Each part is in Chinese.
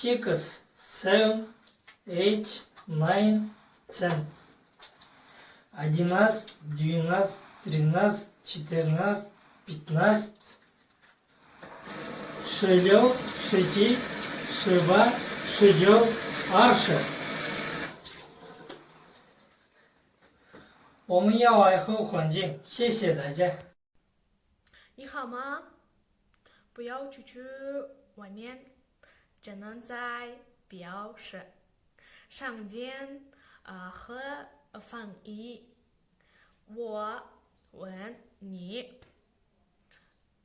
6, 7, 8, 9, 10. 11, 12, 13, 14, 15, 16, 17, 18, 19, 20。我们要爱护环境，谢谢大家。你好吗？不要出去外面，只能在标识上见和翻译。我问你，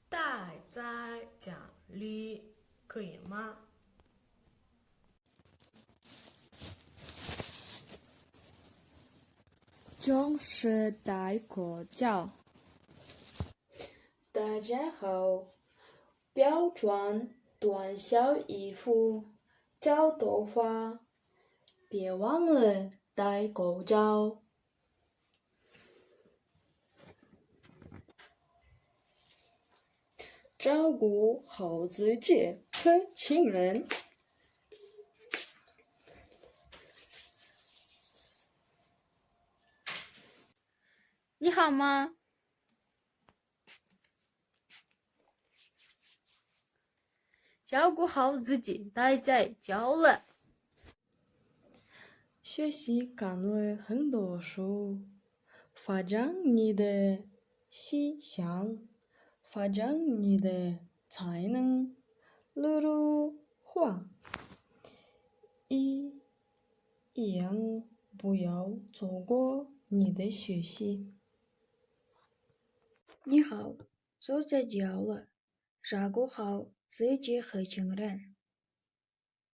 待在家里可以吗？总是戴口罩。大家好，不要穿短小衣服，长头发，别忘了戴口罩。照顾好自己和亲人。你好吗？照顾好自己，待在家里。学习看了很多书，发展你的思想，发展你的才能。例如画，一样不要错过你的学习。你好，坐在家了，照顾好自己和亲人。